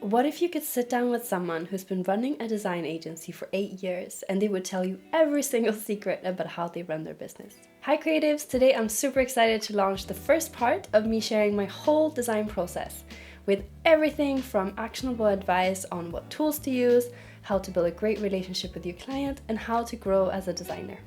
What if you could sit down with someone who's been running a design agency for 8 years and they would tell you every single secret about how they run their business? Hi creatives, today I'm super excited to launch the first part of me sharing my whole design process with everything from actionable advice on what tools to use, how to build a great relationship with your client, and how to grow as a designer.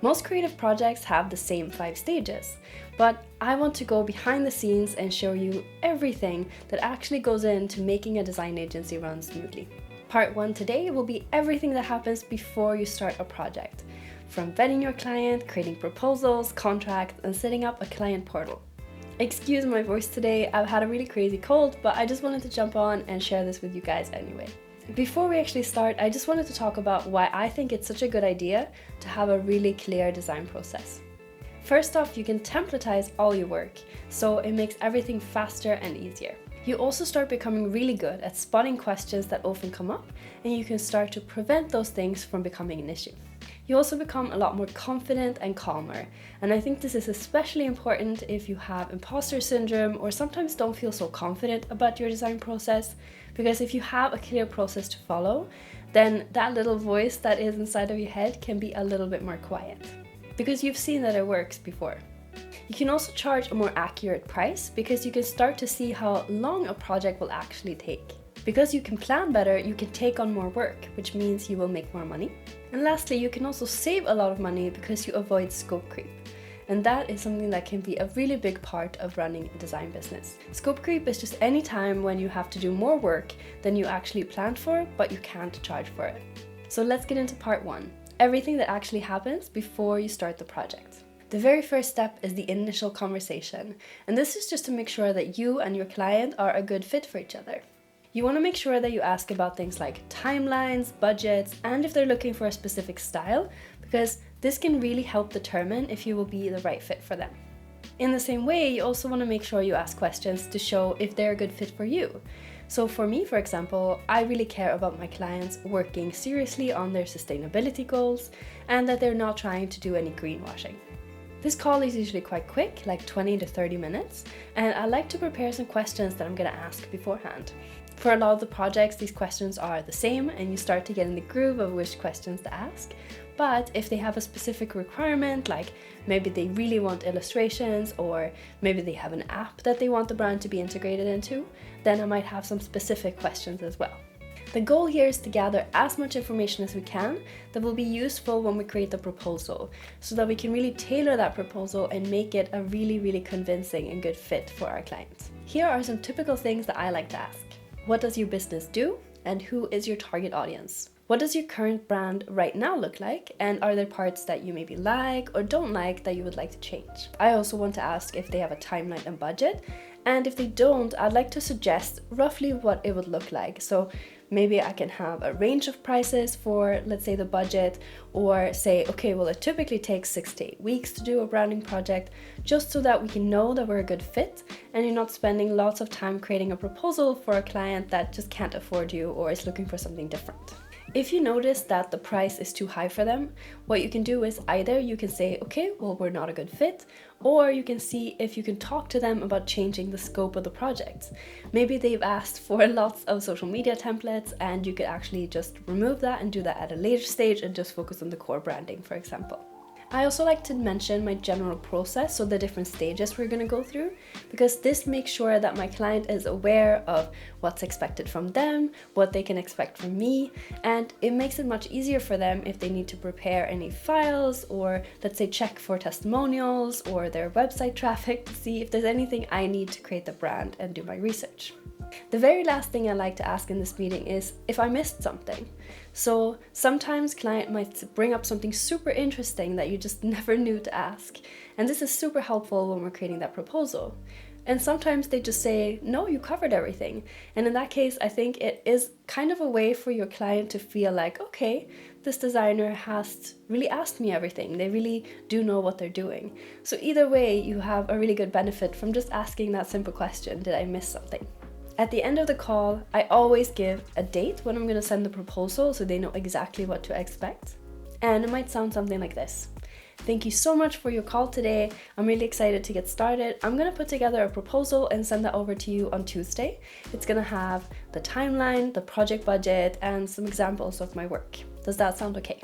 Most creative projects have the same 5 stages, but I want to go behind the scenes and show you everything that actually goes into making a design agency run smoothly. Part 1 today will be everything that happens before you start a project, from vetting your client, creating proposals, contracts, and setting up a client portal. Excuse my voice today, I've had a really crazy cold, but I just wanted to jump on and share this with you guys anyway. Before we actually start, I just wanted to talk about why I think it's such a good idea to have a really clear design process. First off, you can templatize all your work, so it makes everything faster and easier. You also start becoming really good at spotting questions that often come up, and you can start to prevent those things from becoming an issue. You also become a lot more confident and calmer, and I think this is especially important if you have imposter syndrome or sometimes don't feel so confident about your design process, because if you have a clear process to follow, then that little voice that is inside of your head can be a little bit more quiet, because you've seen that it works before. You can also charge a more accurate price because you can start to see how long a project will actually take. Because you can plan better, you can take on more work, which means you will make more money. And lastly, you can also save a lot of money because you avoid scope creep. And that is something that can be a really big part of running a design business. Scope creep is just any time when you have to do more work than you actually planned for, but you can't charge for it. So let's get into part 1, everything that actually happens before you start the project. The very first step is the initial conversation. And this is just to make sure that you and your client are a good fit for each other. You want to make sure that you ask about things like timelines, budgets, and if they're looking for a specific style, because this can really help determine if you will be the right fit for them. In the same way, you also want to make sure you ask questions to show if they're a good fit for you. So for me, for example, I really care about my clients working seriously on their sustainability goals and that they're not trying to do any greenwashing. This call is usually quite quick, like 20 to 30 minutes, and I like to prepare some questions that I'm going to ask beforehand. For a lot of the projects, these questions are the same and you start to get in the groove of which questions to ask. But if they have a specific requirement, like maybe they really want illustrations or maybe they have an app that they want the brand to be integrated into, then I might have some specific questions as well. The goal here is to gather as much information as we can that will be useful when we create the proposal, so that we can really tailor that proposal and make it a really convincing and good fit for our clients. Here are some typical things that I like to ask. What does your business do? And who is your target audience? What does your current brand right now look like? And are there parts that you maybe like or don't like that you would like to change? I also want to ask if they have a timeline and budget. And if they don't, I'd like to suggest roughly what it would look like. So maybe I can have a range of prices for, let's say, the budget, or say, okay, well, it typically takes 6 to 8 weeks to do a branding project, just so that we can know that we're a good fit and you're not spending lots of time creating a proposal for a client that just can't afford you or is looking for something different. If you notice that the price is too high for them, what you can do is either you can say, okay, well, we're not a good fit, or you can see if you can talk to them about changing the scope of the project. Maybe they've asked for lots of social media templates and you could actually just remove that and do that at a later stage and just focus on the core branding, for example. I also like to mention my general process, so the different stages we're going to go through, because this makes sure that my client is aware of what's expected from them, what they can expect from me, and it makes it much easier for them if they need to prepare any files or, let's say, check for testimonials or their website traffic to see if there's anything I need to create the brand and do my research. The very last thing I like to ask in this meeting is if I missed something. So sometimes client might bring up something super interesting that you just never knew to ask. And this is super helpful when we're creating that proposal. And sometimes they just say, no, you covered everything. And in that case, I think it is kind of a way for your client to feel like, okay, this designer has really asked me everything. They really do know what they're doing. So either way, you have a really good benefit from just asking that simple question, did I miss something? At the end of the call, I always give a date when I'm going to send the proposal so they know exactly what to expect. And it might sound something like this. Thank you so much for your call today. I'm really excited to get started. I'm gonna put together a proposal and send that over to you on Tuesday. It's gonna have the timeline, the project budget, and some examples of my work. Does that sound okay?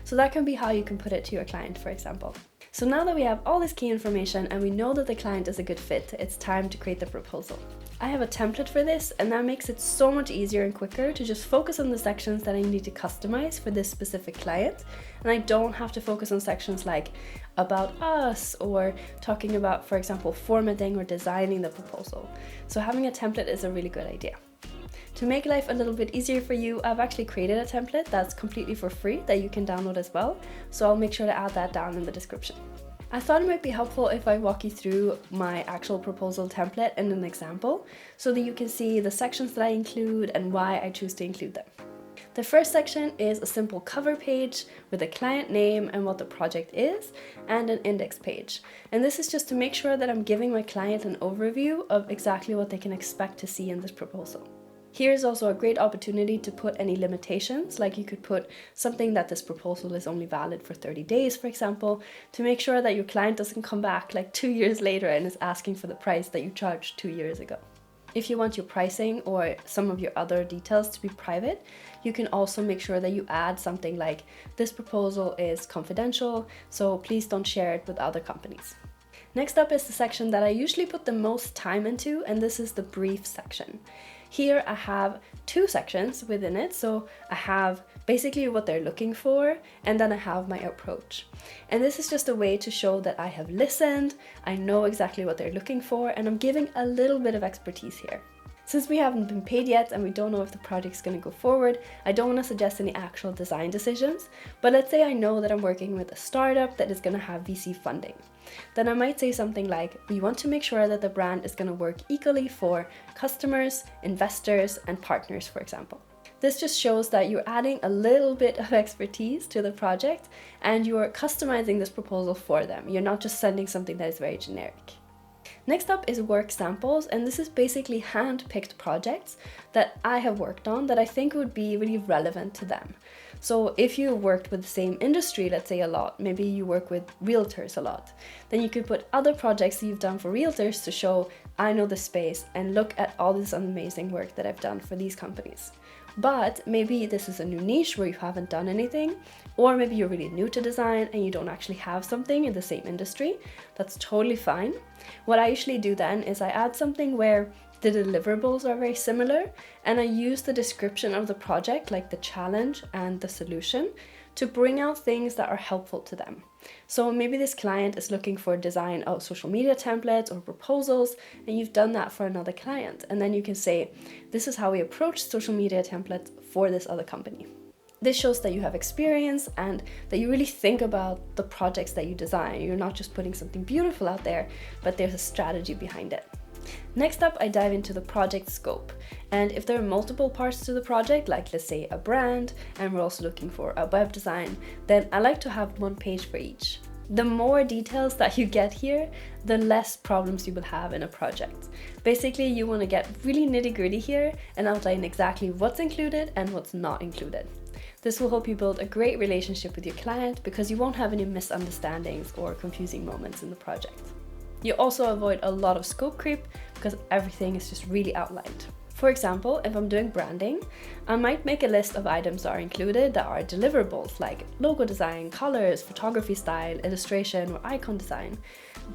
So that can be how you can put it to your client, for example. So now that we have all this key information and we know that the client is a good fit, it's time to create the proposal. I have a template for this, and that makes it so much easier and quicker to just focus on the sections that I need to customize for this specific client. And I don't have to focus on sections like about us or talking about, for example, formatting or designing the proposal. So having a template is a really good idea. To make life a little bit easier for you, I've actually created a template that's completely for free that you can download as well. So I'll make sure to add that down in the description. I thought it might be helpful if I walk you through my actual proposal template in an example so that you can see the sections that I include and why I choose to include them. The first section is a simple cover page with a client name and what the project is, and an index page. And this is just to make sure that I'm giving my client an overview of exactly what they can expect to see in this proposal. Here's also a great opportunity to put any limitations, like you could put something that this proposal is only valid for 30 days, for example, to make sure that your client doesn't come back like 2 years later and is asking for the price that you charged 2 years ago. If you want your pricing or some of your other details to be private, you can also make sure that you add something like, this proposal is confidential, so please don't share it with other companies. Next up is the section that I usually put the most time into, and this is the brief section. Here I have 2 sections within it, so I have basically what they're looking for, and then I have my approach. And this is just a way to show that I have listened, I know exactly what they're looking for, and I'm giving a little bit of expertise here. Since we haven't been paid yet and we don't know if the project's going to go forward, I don't want to suggest any actual design decisions, but let's say I know that I'm working with a startup that is going to have VC funding. Then I might say something like, we want to make sure that the brand is going to work equally for customers, investors, and partners, for example. This just shows that you're adding a little bit of expertise to the project and you're customizing this proposal for them. You're not just sending something that is very generic. Next up is work samples, and this is basically hand-picked projects that I have worked on that I think would be really relevant to them. So if you worked with the same industry, let's say a lot, maybe you work with realtors a lot, then you could put other projects that you've done for realtors to show, I know the space and look at all this amazing work that I've done for these companies. But maybe this is a new niche where you haven't done anything, or maybe you're really new to design and you don't actually have something in the same industry. That's totally fine. What I usually do then is I add something where the deliverables are very similar, and I use the description of the project, like the challenge and the solution, to bring out things that are helpful to them. So maybe this client is looking for design of social media templates or proposals, and you've done that for another client. And then you can say, this is how we approach social media templates for this other company. This shows that you have experience and that you really think about the projects that you design. You're not just putting something beautiful out there, but there's a strategy behind it. Next up, I dive into the project scope. And if there are multiple parts to the project, like let's say a brand, and we're also looking for a web design, then I like to have 1 page for each. The more details that you get here, the less problems you will have in a project. Basically, you want to get really nitty-gritty here and outline exactly what's included and what's not included. This will help you build a great relationship with your client because you won't have any misunderstandings or confusing moments in the project. You also avoid a lot of scope creep because everything is just really outlined. For example, if I'm doing branding, I might make a list of items that are included that are deliverables, like logo design, colors, photography style, illustration, or icon design.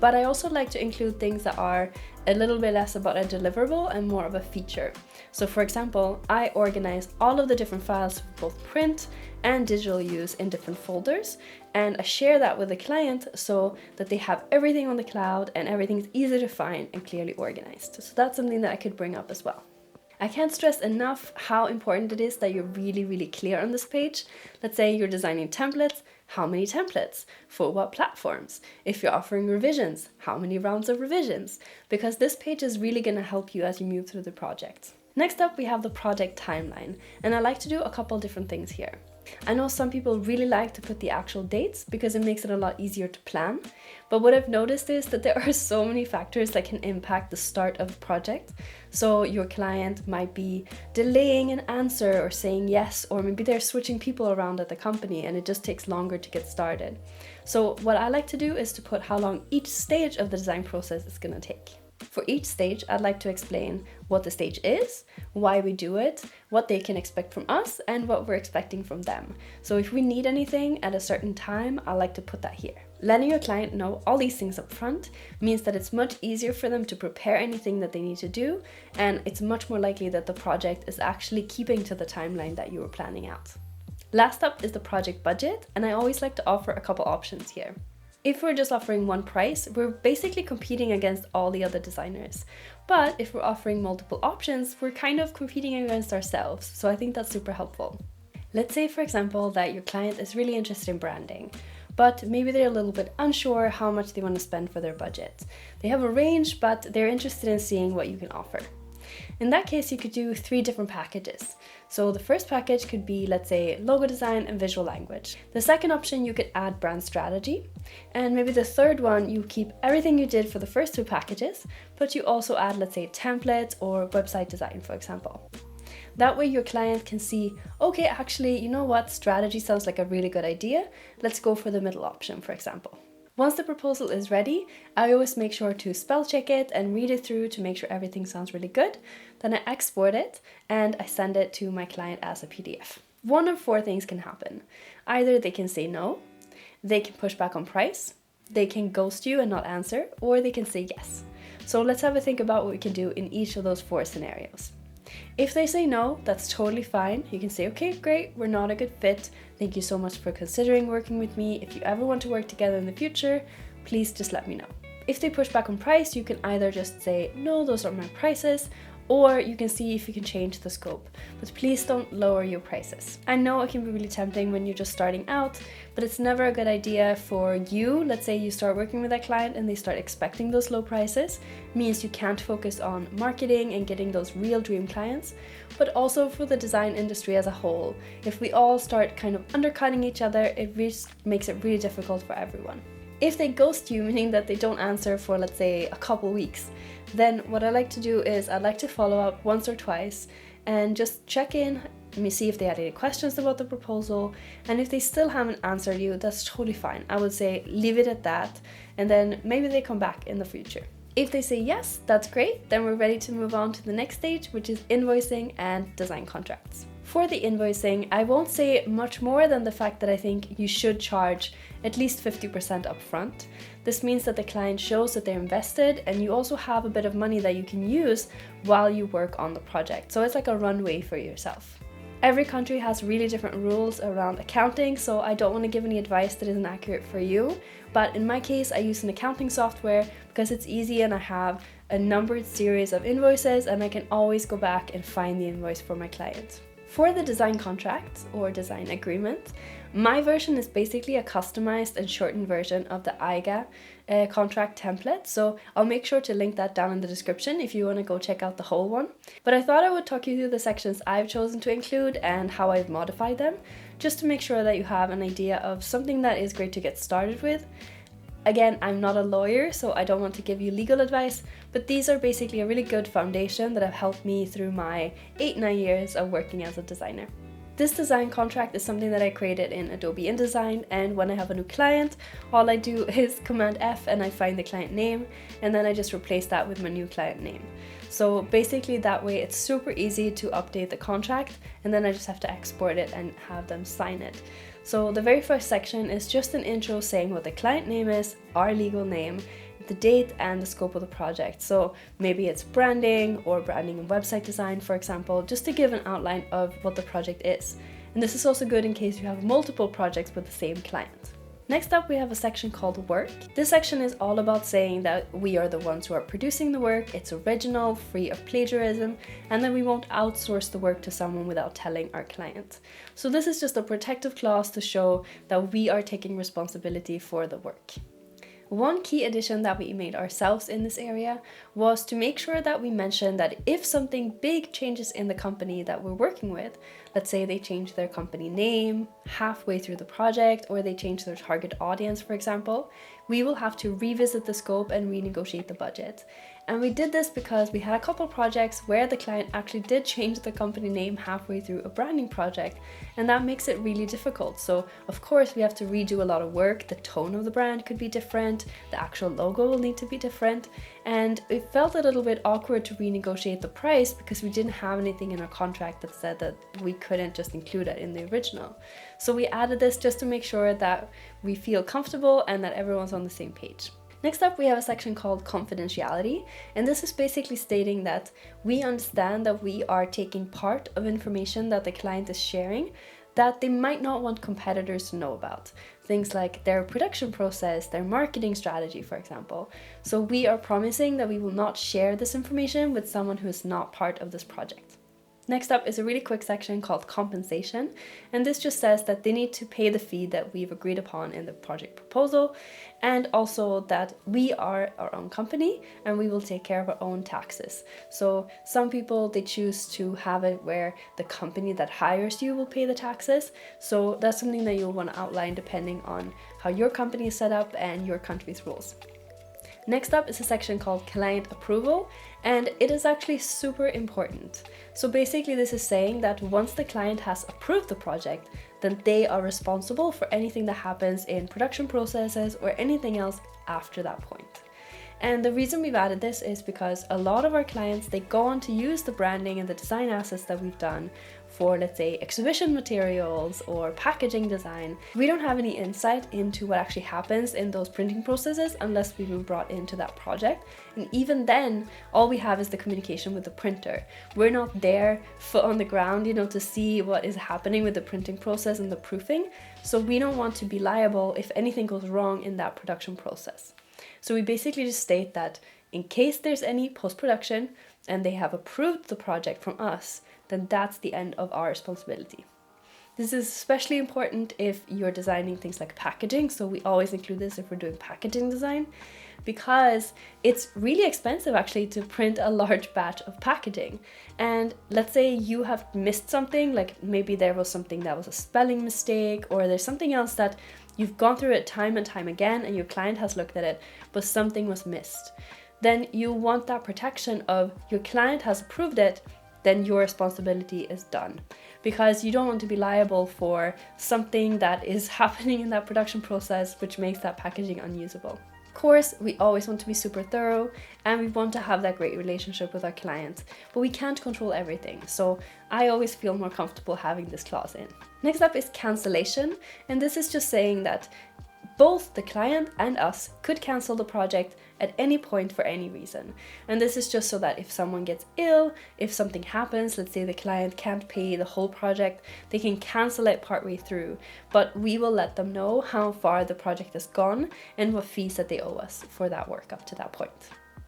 But I also like to include things that are a little bit less about a deliverable and more of a feature. So for example, I organize all of the different files for both print and digital use in different folders, and I share that with the client so that they have everything on the cloud and everything's easy to find and clearly organized. So that's something that I could bring up as well. I can't stress enough how important it is that you're really clear on this page. Let's say you're designing templates. How many templates? For what platforms? If you're offering revisions, how many rounds of revisions? Because this page is really going to help you as you move through the project. Next up, we have the project timeline, and I like to do a couple different things here. I know some people really like to put the actual dates because it makes it a lot easier to plan, but what I've noticed is that there are so many factors that can impact the start of the project. So your client might be delaying an answer or saying yes, or maybe they're switching people around at the company and it just takes longer to get started. So what I like to do is to put how long each stage of the design process is going to take. For each stage, I'd like to explain what the stage is, why we do it, what they can expect from us, and what we're expecting from them. So if we need anything at a certain time, I like to put that here. Letting your client know all these things up front means that it's much easier for them to prepare anything that they need to do, and it's much more likely that the project is actually keeping to the timeline that you were planning out. Last up is the project budget, and I always like to offer a couple options here. If we're just offering one price, we're basically competing against all the other designers. But if we're offering multiple options, we're kind of competing against ourselves. So I think that's super helpful. Let's say, for example, that your client is really interested in branding, but maybe they're a little bit unsure how much they want to spend for their budget. They have a range, but they're interested in seeing what you can offer. In that case, you could do 3 different packages. So the first package could be, let's say, logo design and visual language. The second option, you could add brand strategy. And maybe the third one, you keep everything you did for the first 2 packages, but you also add, let's say, templates or website design, for example. That way your client can see, okay, actually, you know what, strategy sounds like a really good idea. Let's go for the middle option, for example. Once the proposal is ready, I always make sure to spell check it and read it through to make sure everything sounds really good. Then I export it and I send it to my client as a PDF. One of 4 things can happen. Either they can say no, they can push back on price, they can ghost you and not answer, or they can say yes. So let's have a think about what we can do in each of those 4 scenarios. If they say no, that's totally fine. You can say, okay, great, we're not a good fit. Thank you so much for considering working with me. If you ever want to work together in the future, please just let me know. If they push back on price, you can either just say, no, those are my prices, or you can see if you can change the scope, but please don't lower your prices. I know it can be really tempting when you're just starting out, but it's never a good idea for you. Let's say you start working with a client and they start expecting those low prices, means you can't focus on marketing and getting those real dream clients, but also for the design industry as a whole. If we all start kind of undercutting each other, it just makes it really difficult for everyone. If they ghost you, meaning that they don't answer for, let's say, a couple weeks, then what I like to do is I'd like to follow up once or twice and just check in, see if they had any questions about the proposal, and if they still haven't answered you, that's totally fine. I would say leave it at that, and then maybe they come back in the future. If they say yes, that's great, then we're ready to move on to the next stage, which is invoicing and design contracts. For the invoicing, I won't say much more than the fact that I think you should charge at least 50% upfront. This means that the client shows that they're invested and you also have a bit of money that you can use while you work on the project. So it's like a runway for yourself. Every country has really different rules around accounting, so I don't want to give any advice that isn't accurate for you. But in my case, I use an accounting software because it's easy and I have a numbered series of invoices and I can always go back and find the invoice for my client. For the design contract or design agreement, my version is basically a customized and shortened version of the AIGA contract template. So I'll make sure to link that down in the description if you want to go check out the whole one. But I thought I would talk you through the sections I've chosen to include and how I've modified them, just to make sure that you have an idea of something that is great to get started with. Again, I'm not a lawyer, so I don't want to give you legal advice, but these are basically a really good foundation that have helped me through my 8-9 years of working as a designer. This design contract is something that I created in Adobe InDesign, and when I have a new client, all I do is Command F and I find the client name, and then I just replace that with my new client name. So basically that way it's super easy to update the contract, and then I just have to export it and have them sign it. So the very first section is just an intro saying what the client name is, our legal name, the date and the scope of the project. So maybe it's branding or branding and website design, for example, just to give an outline of what the project is. And this is also good in case you have multiple projects with the same client. Next up, we have a section called work. This section is all about saying that we are the ones who are producing the work, it's original, free of plagiarism, and that we won't outsource the work to someone without telling our client. So this is just a protective clause to show that we are taking responsibility for the work. One key addition that we made ourselves in this area was to make sure that we mention that if something big changes in the company that we're working with, let's say they change their company name halfway through the project, or they change their target audience, for example, we will have to revisit the scope and renegotiate the budget. And we did this because we had a couple projects where the client actually did change the company name halfway through a branding project, and that makes it really difficult. So of course we have to redo a lot of work. The tone of the brand could be different, the actual logo will need to be different, and it felt a little bit awkward to renegotiate the price because we didn't have anything in our contract that said that we couldn't just include it in the original. So we added this just to make sure that we feel comfortable and that everyone's on the same page. Next up, we have a section called confidentiality, and this is basically stating that we understand that we are taking part of information that the client is sharing that they might not want competitors to know about. Things like their production process, their marketing strategy, for example. So we are promising that we will not share this information with someone who is not part of this project. Next up is a really quick section called compensation, and this just says that they need to pay the fee that we've agreed upon in the project proposal, and also that we are our own company and we will take care of our own taxes. So some people, they choose to have it where the company that hires you will pay the taxes, so that's something that you'll want to outline depending on how your company is set up and your country's rules. Next up is a section called client approval, and it is actually super important. So basically this is saying that once the client has approved the project, then they are responsible for anything that happens in production processes or anything else after that point. And the reason we've added this is because a lot of our clients, they go on to use the branding and the design assets that we've done for, let's say, exhibition materials or packaging design. We don't have any insight into what actually happens in those printing processes unless we've been brought into that project. And even then, all we have is the communication with the printer. We're not there, foot on the ground, to see what is happening with the printing process and the proofing. So we don't want to be liable if anything goes wrong in that production process. So we basically just state that in case there's any post-production and they have approved the project from us, then that's the end of our responsibility. This is especially important if you're designing things like packaging, so we always include this if we're doing packaging design, because it's really expensive actually to print a large batch of packaging. And let's say you have missed something, like maybe there was something that was a spelling mistake, or there's something else that you've gone through it time and time again and your client has looked at it, but something was missed. Then you want that protection of your client has approved it, then your responsibility is done. Because you don't want to be liable for something that is happening in that production process which makes that packaging unusable. Of course, we always want to be super thorough and we want to have that great relationship with our clients, but we can't control everything. So I always feel more comfortable having this clause in. Next up is cancellation, and this is just saying that both the client and us could cancel the project at any point for any reason. And this is just so that if someone gets ill, if something happens, let's say the client can't pay the whole project, they can cancel it partway through, but we will let them know how far the project has gone and what fees that they owe us for that work up to that point.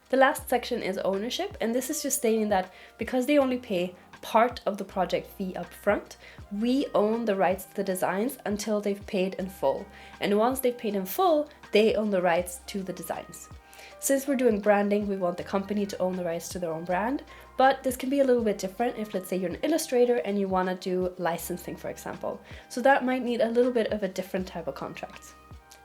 The last section is ownership, and this is just stating that because they only pay part of the project fee up front, we own the rights to the designs until they've paid in full. And once they've paid in full, they own the rights to the designs. Since we're doing branding, we want the company to own the rights to their own brand, but this can be a little bit different if, let's say, you're an illustrator and you want to do licensing, for example. So that might need a little bit of a different type of contract.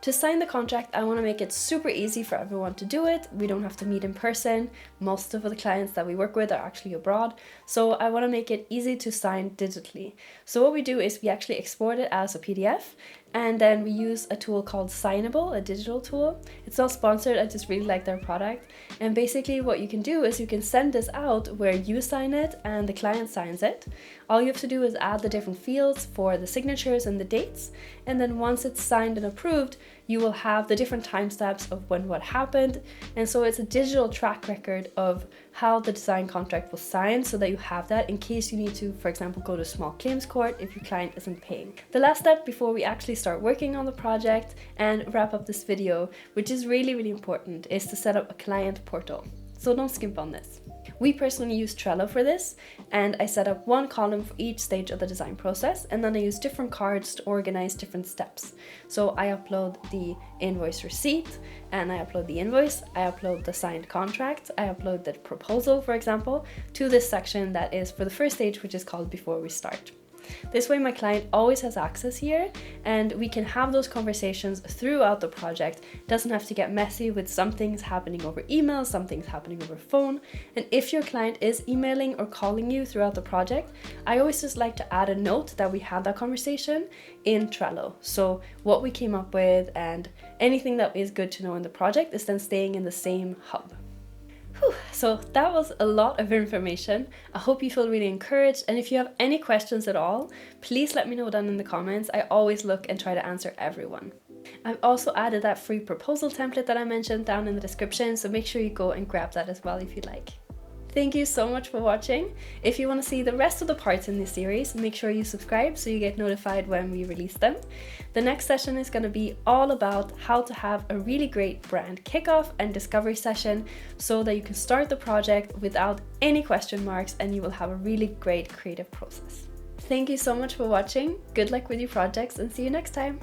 To sign the contract, I want to make it super easy for everyone to do it. We don't have to meet in person. Most of the clients that we work with are actually abroad. So I want to make it easy to sign digitally. So what we do is we actually export it as a PDF, and then we use a tool called Signable, a digital tool. It's not sponsored, I just really like their product. And basically what you can do is you can send this out where you sign it and the client signs it. All you have to do is add the different fields for the signatures and the dates. And then once it's signed and approved, you will have the different timestamps of when what happened. And so it's a digital track record of how the design contract was signed, so that you have that in case you need to, for example, go to small claims court if your client isn't paying. The last step before we actually start working on the project and wrap up this video, which is really, really important, is to set up a client portal. So don't skimp on this. We personally use Trello for this, and I set up one column for each stage of the design process, and then I use different cards to organize different steps. So I upload the invoice receipt, and I upload the invoice, I upload the signed contract, I upload the proposal, for example, to this section that is for the first stage, which is called Before We Start. This way my client always has access here, and we can have those conversations throughout the project. It doesn't have to get messy with some things happening over email, some things happening over phone. And if your client is emailing or calling you throughout the project, I always just like to add a note that we had that conversation in Trello. So what we came up with and anything that is good to know in the project is then staying in the same hub. So that was a lot of information. I hope you feel really encouraged, and if you have any questions at all, please let me know down in the comments. I always look and try to answer everyone. I've also added that free proposal template that I mentioned down in the description, so make sure you go and grab that as well if you like. Thank you so much for watching. If you want to see the rest of the parts in this series, make sure you subscribe so you get notified when we release them. The next session is going to be all about how to have a really great brand kickoff and discovery session so that you can start the project without any question marks and you will have a really great creative process. Thank you so much for watching. Good luck with your projects and see you next time.